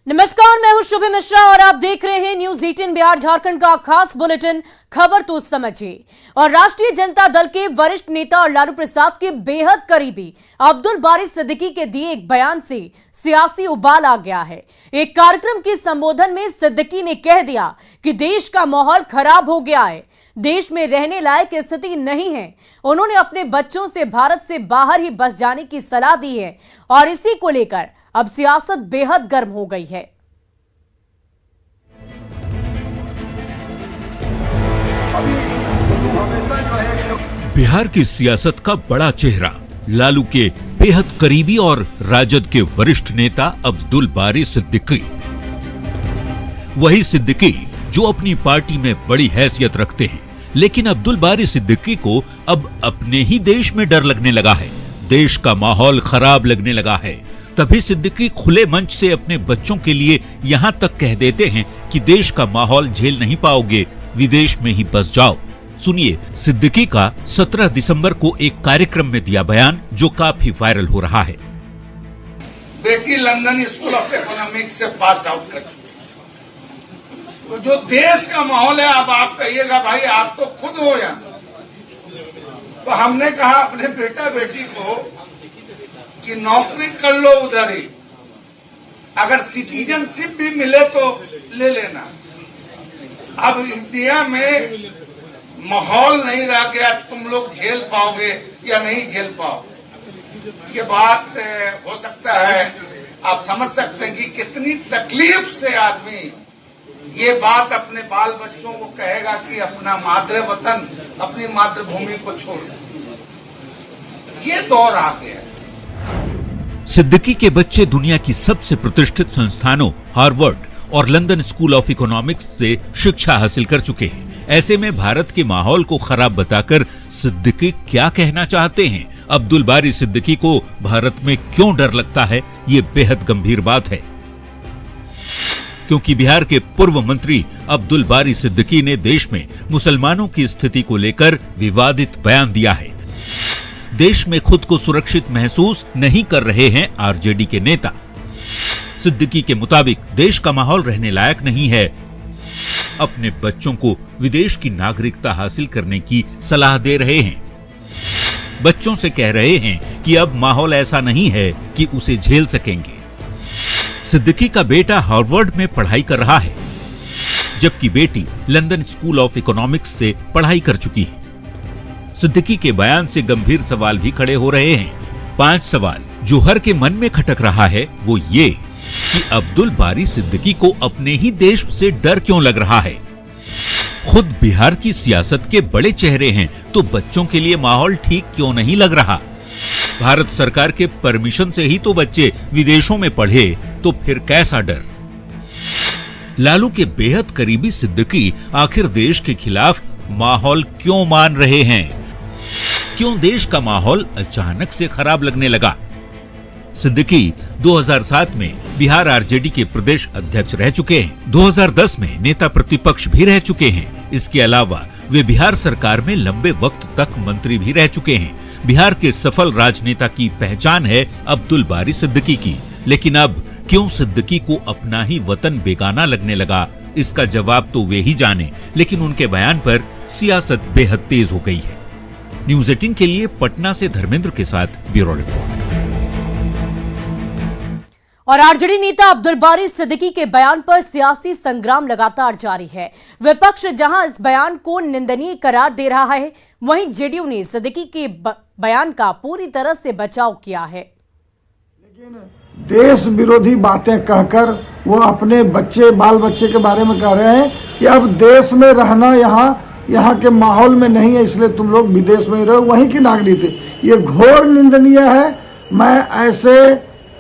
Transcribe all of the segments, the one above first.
नमस्कार, मैं हूं शुभी मिश्रा और आप देख रहे हैं न्यूज 18 बिहार झारखंड का खास बुलेटिन। खबर तो समझिए। और राष्ट्रीय जनता दल के वरिष्ठ नेता और लालू प्रसाद के बेहद करीबी अब्दुल बारी सिद्दीकी के दिए एक बयान से सियासी उबाल आ गया है। एक कार्यक्रम के संबोधन में सिद्दीकी ने कह दिया कि देश का माहौल खराब हो गया है, देश में रहने लायक स्थिति नहीं है। उन्होंने अपने बच्चों से भारत से बाहर ही बस जाने की सलाह दी है और इसी को लेकर अब सियासत बेहद गर्म हो गई है। बिहार की सियासत का बड़ा चेहरा लालू के बेहद करीबी और राजद के वरिष्ठ नेता अब्दुल बारी सिद्दीकी। वही सिद्दीकी जो अपनी पार्टी में बड़ी हैसियत रखते हैं, लेकिन अब्दुल बारी सिद्दीकी को अब अपने ही देश में डर लगने लगा है, देश का माहौल खराब लगने लगा है। तभी सिद्दीकी खुले मंच से अपने बच्चों के लिए यहां तक कह देते हैं कि देश का माहौल झेल नहीं पाओगे, विदेश में ही बस जाओ। सुनिए सिद्दीकी का 17 दिसंबर को एक कार्यक्रम में दिया बयान जो काफी वायरल हो रहा है। बेटी लंदन स्कूल ऑफ इकोनॉमिक्स से पास आउट कर चुकी। तो जो देश का माहौल है, अब आप कहिएगा भाई आप तो खुद हो यहाँ। तो हमने कहा अपने बेटा बेटी को कि नौकरी कर लो उधर ही, अगर सिटीजनशिप भी मिले तो ले लेना। अब इंडिया में माहौल नहीं रह गया, तुम लोग झेल पाओगे या नहीं झेल पाओगे। ये बात हो सकता है, आप समझ सकते हैं कि कितनी तकलीफ से आदमी ये बात अपने बाल बच्चों को कहेगा कि अपना मातृ वतन, अपनी मातृभूमि को छोड़। ये दौर आ गया। सिद्दीकी के बच्चे दुनिया की सबसे प्रतिष्ठित संस्थानों हार्वर्ड और लंदन स्कूल ऑफ इकोनॉमिक्स से शिक्षा हासिल कर चुके हैं। ऐसे में भारत के माहौल को खराब बताकर सिद्दीकी क्या कहना चाहते हैं? अब्दुल बारी सिद्दीकी को भारत में क्यों डर लगता है? ये बेहद गंभीर बात है, क्योंकि बिहार के पूर्व मंत्री अब्दुल बारी सिद्दीकी ने देश में मुसलमानों की स्थिति को लेकर विवादित बयान दिया है। देश में खुद को सुरक्षित महसूस नहीं कर रहे हैं आरजेडी के नेता। सिद्दीकी के मुताबिक देश का माहौल रहने लायक नहीं है। अपने बच्चों को विदेश की नागरिकता हासिल करने की सलाह दे रहे हैं। बच्चों से कह रहे हैं कि अब माहौल ऐसा नहीं है कि उसे झेल सकेंगे। सिद्दीकी का बेटा हार्वर्ड में पढ़ाई कर रहा है, जबकि बेटी लंदन स्कूल ऑफ इकोनॉमिक्स से पढ़ाई कर चुकी है। सिद्दीकी के बयान से गंभीर सवाल भी खड़े हो रहे हैं। 5 सवाल जो हर के मन में खटक रहा है वो ये कि अब्दुल बारी सिद्दीकी को अपने ही देश से डर क्यों लग रहा है। खुद बिहार की सियासत के बड़े चेहरे हैं तो बच्चों के लिए माहौल ठीक क्यों नहीं लग रहा? भारत सरकार के परमिशन से ही तो बच्चे विदेशों में पढ़े, तो फिर कैसा डर? लालू के बेहद करीबी सिद्दीकी आखिर देश के खिलाफ माहौल क्यों मान रहे हैं? क्यों देश का माहौल अचानक से खराब लगने लगा? सिद्दीकी 2007 में बिहार आरजेडी के प्रदेश अध्यक्ष रह चुके हैं। 2010 में नेता प्रतिपक्ष भी रह चुके हैं। इसके अलावा वे बिहार सरकार में लंबे वक्त तक मंत्री भी रह चुके हैं। बिहार के सफल राजनेता की पहचान है अब्दुल बारी सिद्दीकी की। लेकिन अब क्यों सिद्दीकी को अपना ही वतन बेगाना लगने लगा? इसका जवाब तो वे ही जाने, लेकिन उनके बयान पर सियासत बेहद तेज हो गई है। न्यूज 18 के लिए पटना से धर्मेंद्र के साथ ब्यूरो रिपोर्ट। और आरजेडी नेता अब्दुल बारी सिद्दीकी के बयान पर सियासी संग्राम लगातार जारी है। विपक्ष जहां इस बयान को निंदनीय करार दे रहा है, वहीं जेडीयू ने सिद्दीकी के बयान का पूरी तरह से बचाव किया है। लेकिन देश विरोधी बातें कहकर वो अपने बच्चे बाल बच्चे के बारे में कह रहे हैं कि अब देश में रहना यहाँ के माहौल में नहीं है, इसलिए तुम लोग विदेश में ही रहो, वहीं की नागरिक थे। ये घोर निंदनीय है। मैं ऐसे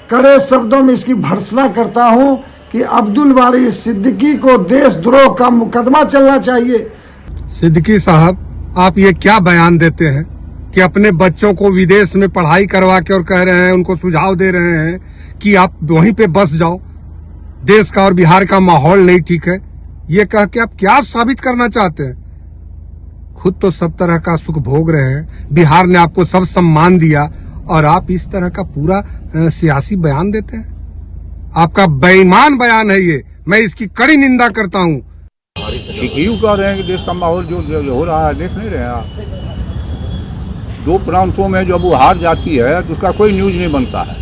कड़े शब्दों में इसकी भर्त्सना करता हूं कि अब्दुल बारी सिद्दीकी को देशद्रोह का मुकदमा चलना चाहिए। सिद्दीकी साहब, आप ये क्या बयान देते हैं कि अपने बच्चों को विदेश में पढ़ाई करवा के और कह रहे हैं, उनको सुझाव दे रहे हैं कि आप वहीं पे बस जाओ, देश का और बिहार का माहौल नहीं ठीक है। ये कह के आप क्या साबित करना चाहते हैं? खुद तो सब तरह का सुख भोग रहे हैं, बिहार ने आपको सब सम्मान दिया और आप इस तरह का पूरा सियासी बयान देते हैं। आपका बेईमान बयान है ये, मैं इसकी कड़ी निंदा करता हूँ। ठीक ही कह रहे हैं कि देश का माहौल जो हो रहा है देख नहीं रहे हैं आप। दो प्रांतों में जब वो हार जाती है तो उसका कोई न्यूज़ नहीं बनता है।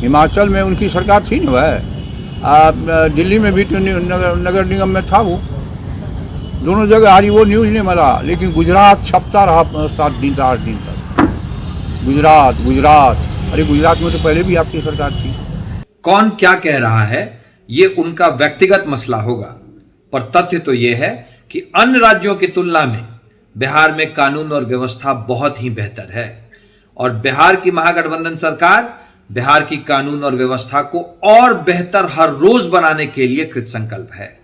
हिमाचल में उनकी सरकार थी ना, वह दिल्ली में भी तो नगर निगम में था, वो दोनों जगह हारी, वो न्यूज़ नहीं मिला। लेकिन गुजरात छपता रहा 7 दिन 8 दिन तक। गुजरात, अरे गुजरात में तो पहले भी आपकी सरकार थी। कौन क्या कह रहा है ये उनका व्यक्तिगत मसला होगा, पर तथ्य तो यह है कि अन्य राज्यों की तुलना में बिहार में कानून और व्यवस्था बहुत ही बेहतर है और बिहार की महागठबंधन सरकार बिहार की कानून और व्यवस्था को और बेहतर हर रोज बनाने के लिए कृतसंकल्प है।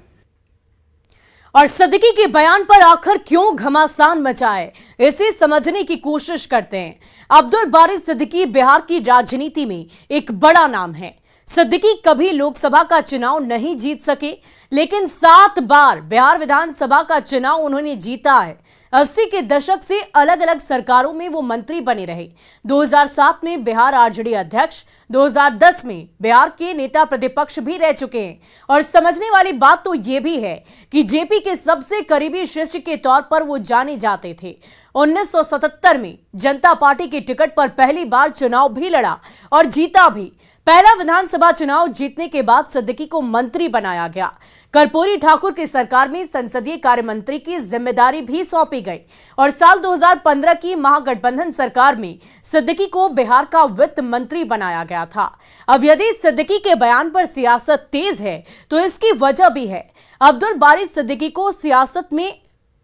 और सिद्दीकी के बयान पर आखिर क्यों घमासान मचाए, इसे समझने की कोशिश करते हैं। अब्दुल बारी सिद्दीकी बिहार की राजनीति में एक बड़ा नाम है। सिद्दीकी कभी लोकसभा का चुनाव नहीं जीत सके, लेकिन 7 बार बिहार विधानसभा का चुनाव उन्होंने जीता है। 80 के दशक से अलग अलग सरकारों में वो मंत्री बने रहे। 2007 में बिहार आरजेडी अध्यक्ष, 2010 में बिहार के नेता प्रतिपक्ष भी रह चुके हैं। और समझने वाली बात तो ये भी है कि जेपी के सबसे करीबी शिष्य के तौर पर वो जाने जाते थे। 1977 में जनता पार्टी के टिकट पर पहली बार चुनाव भी लड़ा और जीता भी। पहला विधानसभा चुनाव जीतने के बाद सिद्दीकी को मंत्री बनाया गया। कर्पूरी ठाकुर की सरकार में संसदीय कार्य मंत्री की जिम्मेदारी भी सौंपी गई और साल 2015 की महागठबंधन सरकार में सिद्दीकी को बिहार का वित्त मंत्री बनाया गया था। अब यदि सिद्दीकी के बयान पर सियासत तेज है तो इसकी वजह भी है। अब्दुल बारी सिद्दीकी को सियासत में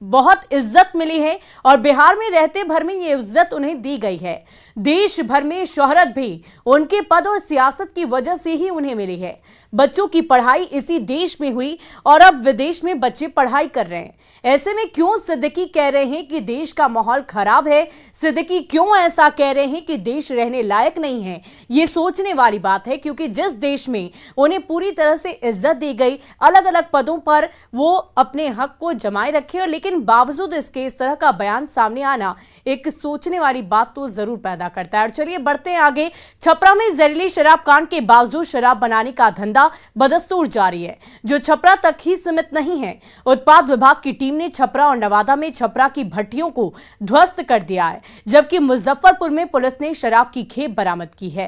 बहुत इज्जत मिली है और बिहार में रहते भर में ये इज्जत उन्हें दी गई है। देश भर में शोहरत भी उनके पद और सियासत की वजह से ही उन्हें मिली है। बच्चों की पढ़ाई इसी देश में हुई और अब विदेश में बच्चे पढ़ाई कर रहे हैं। ऐसे में क्यों सिद्दीकी कह रहे हैं कि देश का माहौल खराब है? सिद्दीकी क्यों ऐसा कह रहे हैं कि देश रहने लायक नहीं है? ये सोचने वाली बात है, क्योंकि जिस देश में उन्हें पूरी तरह से इज्जत दी गई, अलग अलग पदों पर वो अपने हक को जमाए रखे, और लेकिन बावजूद इसके इस तरह का बयान सामने आना एक सोचने वाली बात तो जरूर पैदा करता है। और चलिए बढ़ते हैं आगे। छपरा में जहरीली शराब कांड के बावजूद शराब बनाने का धंधा बदस्तूर जारी है, जो छपरा तक ही सीमित नहीं है। उत्पाद विभाग की टीम ने छपरा और नवादा में छपरा की भट्टियों को ध्वस्त कर दिया है, जबकि मुजफ्फरपुर में पुलिस ने शराब की खेप बरामद की है।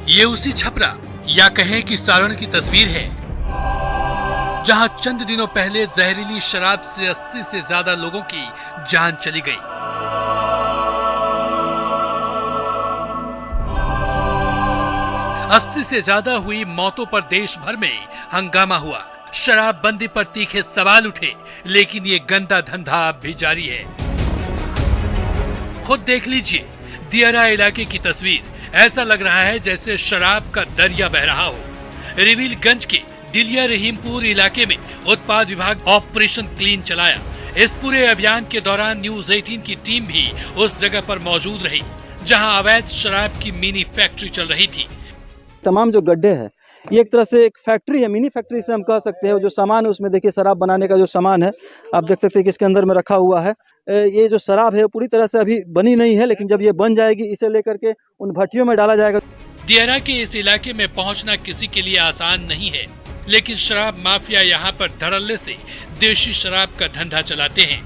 ये उसी छपरा या कहें कि सारण की तस्वीर है, जहां चंद दिनों पहले जहरीली शराब से 80 से ज्यादा लोगों की जान चली गई। 80 से ज्यादा हुई मौतों पर देश भर में हंगामा हुआ। शराबबंदी पर तीखे सवाल उठे, लेकिन ये गंदा धंधा अब भी जारी है। खुद देख लीजिए दियारा इलाके की तस्वीर। ऐसा लग रहा है जैसे शराब का दरिया बह रहा हो। रिविलगंज के दिलिया रहीमपुर इलाके में उत्पाद विभाग ऑपरेशन क्लीन चलाया। इस पूरे अभियान के दौरान न्यूज 18 की टीम भी उस जगह पर मौजूद रही, जहां अवैध शराब की मिनी फैक्ट्री चल रही थी। तमाम जो गड्ढे हैं ये एक तरह से एक फैक्ट्री है, मिनी फैक्ट्री से हम कह सकते हैं। जो सामान है उसमें देखिए शराब बनाने का जो सामान है आप देख सकते हैं कि इसके अंदर में रखा हुआ है। ये जो शराब है पूरी तरह से अभी बनी नहीं है, लेकिन जब ये बन जाएगी इसे लेकर के उन भट्टियों में डाला जाएगा। दियारा के इस इलाके में पहुंचना किसी के लिए आसान नहीं है, लेकिन शराब माफिया यहाँ पर धड़ल्ले से देशी शराब का धंधा चलाते हैं।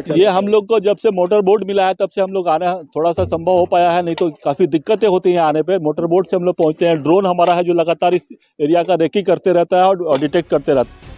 ये हम लोग को जब से मोटर बोट मिला है तब से हम लोग आना थोड़ा सा संभव हो पाया है, नहीं तो काफी दिक्कतें होती हैं आने पे। मोटर बोट से हम लोग पहुंचते हैं। ड्रोन हमारा है जो लगातार इस एरिया का रेकी करते रहता है और डिटेक्ट करते रहता है।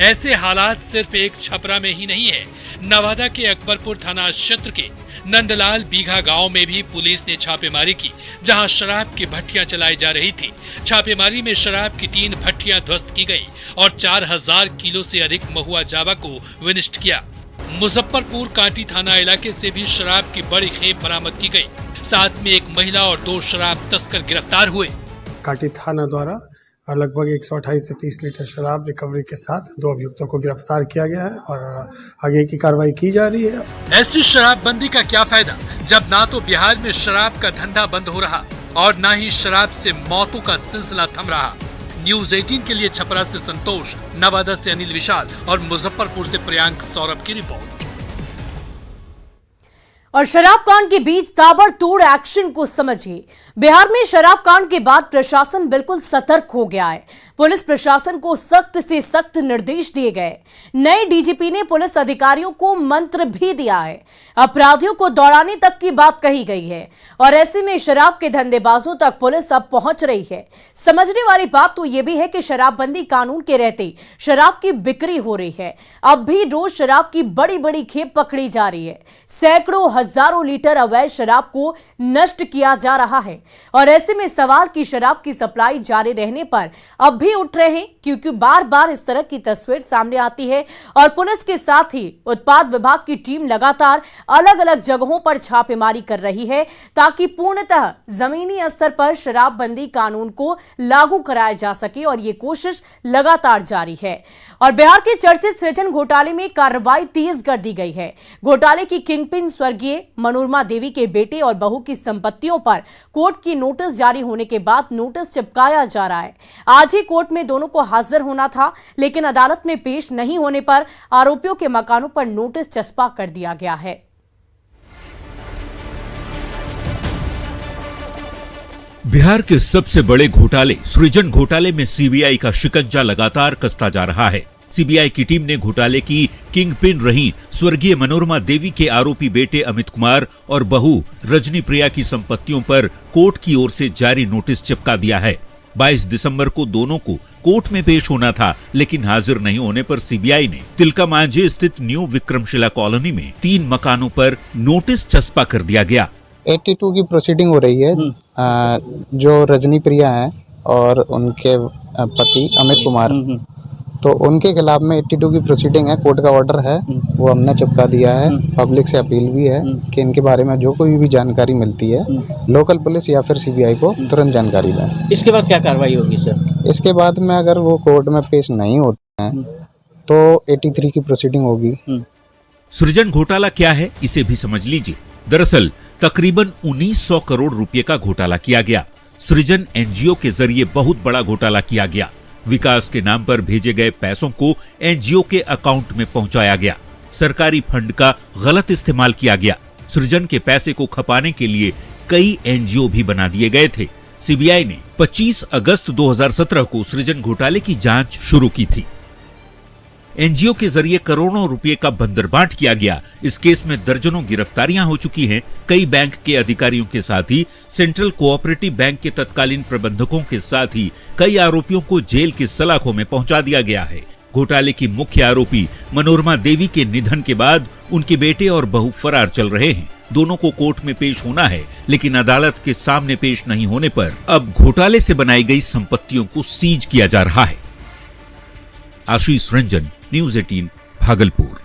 ऐसे हालात सिर्फ एक छपरा में ही नहीं है। नवादा के अकबरपुर थाना क्षेत्र के नंदलाल बीघा गांव में भी पुलिस ने छापेमारी की, जहां शराब की भट्टियां चलाई जा रही थी। छापेमारी में शराब की 3 भट्टियां ध्वस्त की गई और 4000 किलो से अधिक महुआ जावा को विनिष्ट किया। मुजफ्फरपुर कांटी थाना इलाके से भी शराब की बड़ी खेप बरामद की गई। साथ में एक महिला और 2 शराब तस्कर गिरफ्तार हुए। कांटी थाना द्वारा लगभग 128 से 30 लीटर शराब रिकवरी के साथ 2 अभियुक्तों को गिरफ्तार किया गया है और आगे की कार्रवाई की जा रही है। ऐसी शराबबंदी का क्या फायदा, जब ना तो बिहार में शराब का धंधा बंद हो रहा और ना ही शराब से मौतों का सिलसिला थम रहा। न्यूज 18 के लिए छपरा से संतोष, नवादा से अनिल विशाल और मुजफ्फरपुर से प्रियांक सौरभ की रिपोर्ट। और शराब कांड के बीच ताबड़तोड़ एक्शन को समझिए। बिहार में शराब कांड के बाद प्रशासन बिल्कुल सतर्क हो गया है। पुलिस प्रशासन को सख्त से सख्त निर्देश दिए गए। नए डीजीपी ने पुलिस अधिकारियों को मंत्र भी दिया है। अपराधियों को दौड़ाने तक की बात कही गई है और ऐसे में शराब के धंधेबाजों तक पुलिस अब पहुंच रही है। समझने वाली बात तो यह भी है कि शराबबंदी कानून के रहते शराब की बिक्री हो रही है। अब भी रोज शराब की बड़ी बड़ी खेप पकड़ी जा रही है। सैकड़ों हजारों लीटर अवैध शराब को नष्ट किया जा रहा है और ऐसे में सवाल की शराब की सप्लाई जारी रहने पर अब भी उठ रहे हैं, क्योंकि बार बार इस तरह की तस्वीर सामने आती है और पुलिस के साथ ही उत्पाद विभाग की टीम लगातार अलग अलग जगहों पर छापेमारी कर रही है ताकि पूर्णतः जमीनी स्तर पर शराबबंदी कानून को लागू कराया जा सके और ये कोशिश लगातार जारी है। और बिहार के चर्चित सृजन घोटाले में कार्रवाई तेज कर दी गई है। घोटाले की किंगपिन स्वर्गीय मनोरमा देवी के बेटे और बहू की संपत्तियों पर कोर्ट की नोटिस जारी होने के बाद नोटिस चिपकाया जा रहा है। आज ही कोर्ट में दोनों को हाजिर होना था, लेकिन अदालत में पेश नहीं होने पर आरोपियों के मकानों पर नोटिस चस्पा कर दिया गया है। बिहार के सबसे बड़े घोटाले सृजन घोटाले में सीबीआई का शिकंजा लगातार कसता जा रहा है। सीबीआई की टीम ने घोटाले की किंगपिन रही स्वर्गीय मनोरमा देवी के आरोपी बेटे अमित कुमार और बहू रजनी प्रिया की संपत्तियों पर कोर्ट की ओर से जारी नोटिस चिपका दिया है। 22 दिसंबर को दोनों को कोर्ट में पेश होना था, लेकिन हाजिर नहीं होने पर सीबीआई ने तिलका मांझी स्थित न्यू विक्रमशिला कॉलोनी में 3 मकानों पर नोटिस चस्पा कर दिया गया। 82 की प्रोसीडिंग हो रही है। जो रजनी प्रिया हैं और उनके पति अमित कुमार, तो उनके खिलाफ में 82 की प्रोसीडिंग है। कोर्ट का ऑर्डर है, वो हमने चिपका दिया है। पब्लिक से अपील भी है कि इनके बारे में जो कोई भी जानकारी मिलती है लोकल पुलिस या फिर सीबीआई को तुरंत जानकारी दें। इसके बाद क्या कार्रवाई होगी सर? इसके बाद में अगर वो कोर्ट में पेश नहीं होते हैं तो 83 की प्रोसीडिंग होगी। सृजन घोटाला क्या है, इसे भी समझ लीजिए। दरअसल तकरीबन 1900 करोड़ रुपए का घोटाला किया गया। सृजन एनजीओ के जरिए बहुत बड़ा घोटाला किया गया। विकास के नाम पर भेजे गए पैसों को एनजीओ के अकाउंट में पहुंचाया गया। सरकारी फंड का गलत इस्तेमाल किया गया। सृजन के पैसे को खपाने के लिए कई एनजीओ भी बना दिए गए थे। सीबीआई ने 25 अगस्त 2017 को सृजन घोटाले की जांच शुरू की थी। एनजीओ के जरिए करोड़ों रुपए का बंदरबांट किया गया। इस केस में दर्जनों गिरफ्तारियां हो चुकी हैं। कई बैंक के अधिकारियों के साथ ही सेंट्रल कोऑपरेटिव बैंक के तत्कालीन प्रबंधकों के साथ ही कई आरोपियों को जेल की सलाखों में पहुंचा दिया गया है। घोटाले की मुख्य आरोपी मनोरमा देवी के निधन के बाद उनके बेटे और बहू फरार चल रहे हैं। दोनों को कोर्ट में पेश होना है, लेकिन अदालत के सामने पेश नहीं होने पर अब घोटाले से बनाई गई संपत्तियों को सीज किया जा रहा है। आशीष रंजन, न्यूज़ 18 भागलपुर।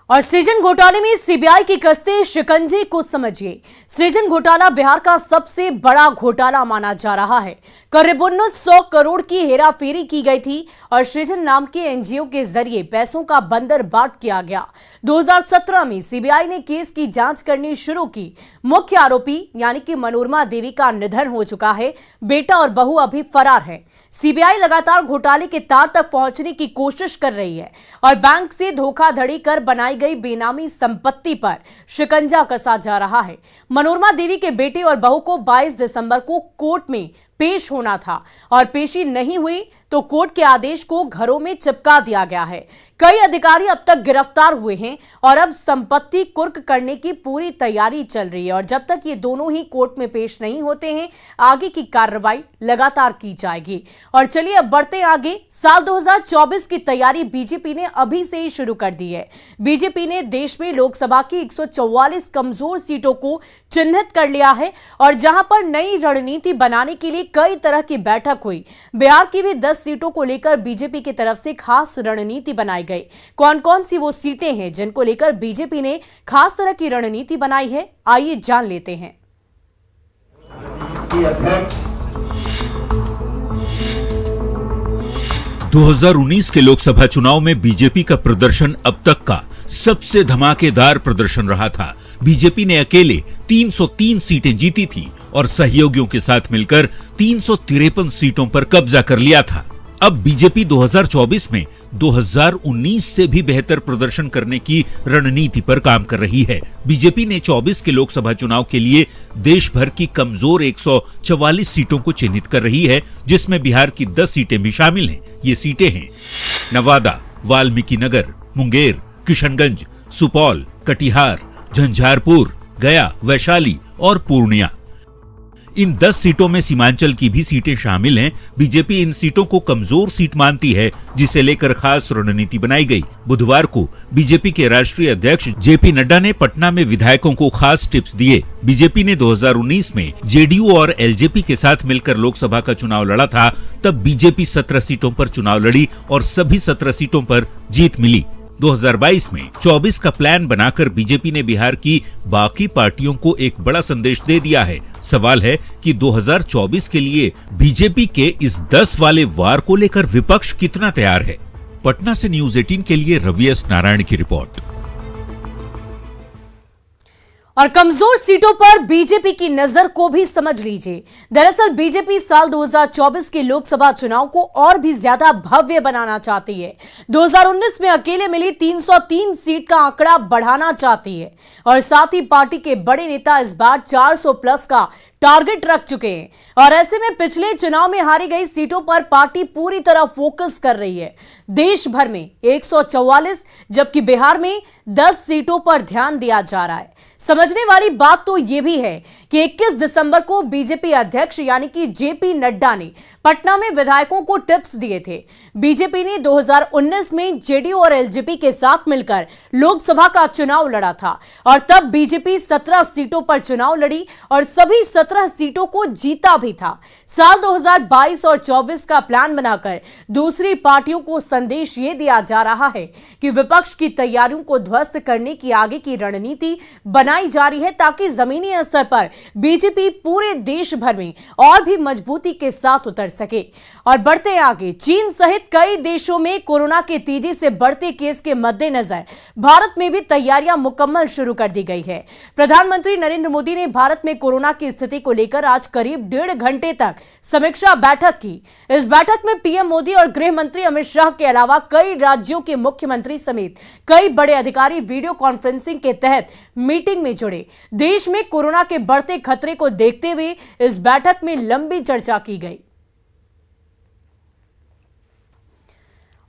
और सृजन घोटाले में सीबीआई की कसते शिकंजे को समझिए। सृजन घोटाला बिहार का सबसे बड़ा घोटाला माना जा रहा है। करीब 100 करोड़ की हेराफेरी की गई थी और सृजन नाम के एनजीओ के जरिए पैसों का बंदरबाट किया गया। 2017 में सीबीआई ने केस की जांच करनी शुरू की। मुख्य आरोपी यानी कि मनोरमा देवी का निधन हो चुका है। बेटा और बहू अभी फरार है। सीबीआई लगातार घोटाले के तार तक पहुंचने की कोशिश कर रही है और बैंक से धोखाधड़ी कर बनाई गई बेनामी संपत्ति पर शिकंजा कसा जा रहा है। मनोरमा देवी के बेटे और बहू को 22 दिसंबर को कोर्ट में पेश होना था और पेशी नहीं हुई तो कोर्ट के आदेश को घरों में चिपका दिया गया है। कई अधिकारी अब तक गिरफ्तार हुए हैं और अब संपत्ति कुर्क करने की पूरी तैयारी चल रही है और जब तक ये दोनों ही कोर्ट में पेश नहीं होते हैं आगे की कार्रवाई लगातार की जाएगी। और चलिए अब बढ़ते हैं आगे। साल 2024 की तैयारी बीजेपी ने अभी से ही शुरू कर दी है। बीजेपी ने देश में लोकसभा की 144 कमजोर सीटों को चिन्हित कर लिया है और जहां पर नई रणनीति बनाने के लिए कई तरह की बैठक हुई। बिहार की भी 10 सीटों को लेकर बीजेपी की तरफ से खास रणनीति बनाई गई। कौन कौन सी वो सीटें हैं जिनको लेकर बीजेपी ने खास तरह की रणनीति बनाई है, आइए जान लेते हैं। 2019 के लोकसभा चुनाव में बीजेपी का प्रदर्शन अब तक का सबसे धमाकेदार प्रदर्शन रहा था। बीजेपी ने अकेले 303 सीटें जीती थी और सहयोगियों के साथ मिलकर 353 सीटों पर कब्जा कर लिया था। अब बीजेपी 2024 में 2019 से भी बेहतर प्रदर्शन करने की रणनीति पर काम कर रही है। बीजेपी ने 24 के लोकसभा चुनाव के लिए देश भर की कमजोर 144 सीटों को चिन्हित कर रही है, जिसमें बिहार की 10 सीटें भी शामिल हैं। ये सीटें हैं नवादा, वाल्मीकि नगर, मुंगेर, किशनगंज, सुपौल, कटिहार, झंझारपुर, गया, वैशाली और पूर्णिया। इन 10 सीटों में सीमांचल की भी सीटें शामिल हैं। बीजेपी इन सीटों को कमजोर सीट मानती है, जिसे लेकर खास रणनीति बनाई गई। बुधवार को बीजेपी के राष्ट्रीय अध्यक्ष जेपी नड्डा ने पटना में विधायकों को खास टिप्स दिए। बीजेपी ने 2019 में जेडीयू और एलजेपी के साथ मिलकर लोकसभा का चुनाव लड़ा था। तब बीजेपी 17 सीटों पर चुनाव लड़ी और सभी 17 सीटों पर जीत मिली। 2022 में 24 का प्लान बनाकर बीजेपी ने बिहार की बाकी पार्टियों को एक बड़ा संदेश दे दिया है। सवाल है कि 2024 के लिए बीजेपी के इस 10 वाले वार को लेकर विपक्ष कितना तैयार है। पटना से न्यूज 18 के लिए रवि एस नारायण की रिपोर्ट। और कमजोर सीटों पर बीजेपी की नजर को भी समझ लीजिए। दरअसल बीजेपी साल 2024 के लोकसभा चुनाव को और भी ज्यादा भव्य बनाना चाहती है। 2019 में अकेले मिली 303 सीट का आंकड़ा बढ़ाना चाहती है और साथ ही पार्टी के बड़े नेता इस बार 400 प्लस का टारगेट रख चुके हैं। और ऐसे में पिछले चुनाव में हारी गई सीटों पर पार्टी पूरी तरह फोकस कर रही है। देश भर में 144 जबकि बिहार में 10 सीटों पर ध्यान दिया जा रहा है। समझने वाली बात तो यह भी है कि 21 दिसंबर को बीजेपी अध्यक्ष यानी कि जेपी नड्डा ने पटना में विधायकों को टिप्स दिए थे। बीजेपी ने 2019 में जेडीयू और एलजेपी के साथ मिलकर लोकसभा का चुनाव लड़ा था और तब बीजेपी 17 सीटों पर चुनाव लड़ी और सभी 17 सीटों को जीता भी था। साल 2022 और 24 का प्लान बनाकर दूसरी पार्टियों को संदेश ये दिया जा रहा है कि विपक्ष की तैयारियों को ध्वस्त करने की आगे की रणनीति बनाई जा रही है, ताकि जमीनी स्तर पर बीजेपी पूरे देश भर में और भी मजबूती के साथ उतर सके। और बढ़ते आगे, चीन सहित कई देशों में कोरोना के तेजी से बढ़ते केस के मद्देनजर भारत में भी तैयारियां मुकम्मल शुरू कर दी गई है। प्रधानमंत्री नरेंद्र मोदी ने भारत में कोरोना की स्थिति को लेकर आज करीब 1.5 घंटे तक समीक्षा बैठक की। इस बैठक में पीएम मोदी और गृह मंत्री अमित शाह के अलावा कई राज्यों के मुख्यमंत्री समेत कई बड़े अधिकारी वीडियो कॉन्फ्रेंसिंग के तहत मीटिंग में जुड़े। देश में कोरोना के बढ़ते खतरे को देखते हुए इस बैठक में लंबी चर्चा की गई।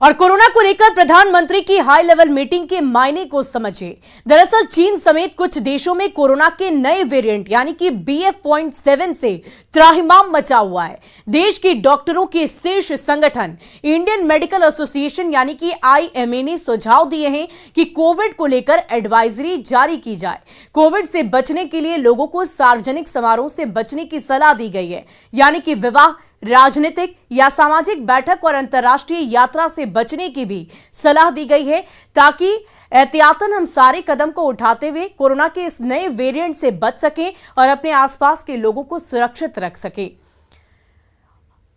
और कोरोना को लेकर प्रधानमंत्री की हाई लेवल मीटिंग के मायने को समझिए। दरअसल चीन समेत कुछ देशों में कोरोना के नए वेरिएंट यानी कि BF.7 से त्राहिमाम मचा हुआ है। देश की डॉक्टरों के शीर्ष संगठन इंडियन मेडिकल एसोसिएशन यानी कि IMA ने सुझाव दिए हैं कि कोविड को लेकर एडवाइजरी जारी की जाए। कोविड से बचने के लिए लोगों को सार्वजनिक समारोह से बचने की सलाह दी गई है, यानी कि विवाह, राजनीतिक या सामाजिक बैठक और अंतर्राष्ट्रीय यात्रा से बचने की भी सलाह दी गई है, ताकि एहतियातन हम सारे कदम को उठाते हुए कोरोना के इस नए वेरिएंट से बच सकें और अपने आसपास के लोगों को सुरक्षित रख सकें।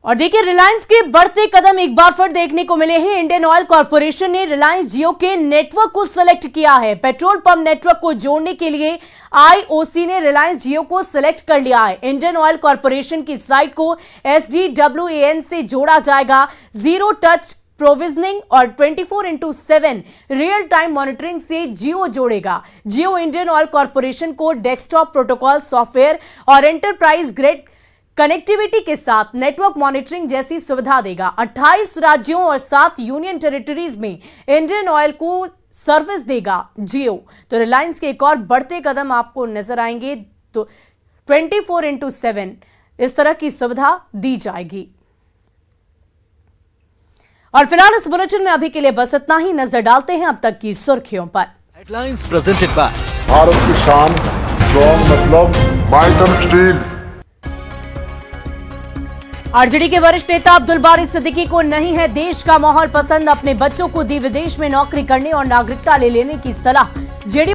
और देखिए, रिलायंस के बढ़ते कदम एक बार फिर देखने को मिले हैं। इंडियन ऑयल कॉर्पोरेशन ने रिलायंस जियो के नेटवर्क को सिलेक्ट किया है। पेट्रोल पंप नेटवर्क को जोड़ने के लिए IOC ने रिलायंस जियो को सिलेक्ट कर लिया है। इंडियन ऑयल कॉर्पोरेशन की साइट को SDWAN से जोड़ा जाएगा। जीरो टच प्रोविजनिंग और 24/7 रियल टाइम मॉनिटरिंग से जियो जोड़ेगा। जियो इंडियन ऑयल कॉर्पोरेशन को डेस्कटॉप प्रोटोकॉल सॉफ्टवेयर और एंटरप्राइज ग्रेड कनेक्टिविटी के साथ नेटवर्क मॉनिटरिंग जैसी सुविधा देगा। 28 राज्यों और 7 यूनियन टेरिटरीज में इंडियन ऑयल को सर्विस देगा जियो। तो रिलायंस के एक और बढ़ते कदम आपको नजर आएंगे। तो 24/7 इस तरह की सुविधा दी जाएगी। और फिलहाल इस बुलेटिन में अभी के लिए बस इतना ही। नजर डालते हैं अब तक की सुर्खियों पर। हेडलाइंस प्रेजेंटेड बाय भारत की शान, स्ट्रॉन्ग मतलब माइथन स्टील। आरजेडी के वरिष्ठ नेता अब्दुल बारी सिद्दीकी को नहीं है देश का माहौल पसंद। अपने बच्चों को दी विदेश में नौकरी करने और नागरिकता ले लेने की सलाह। जेडीयू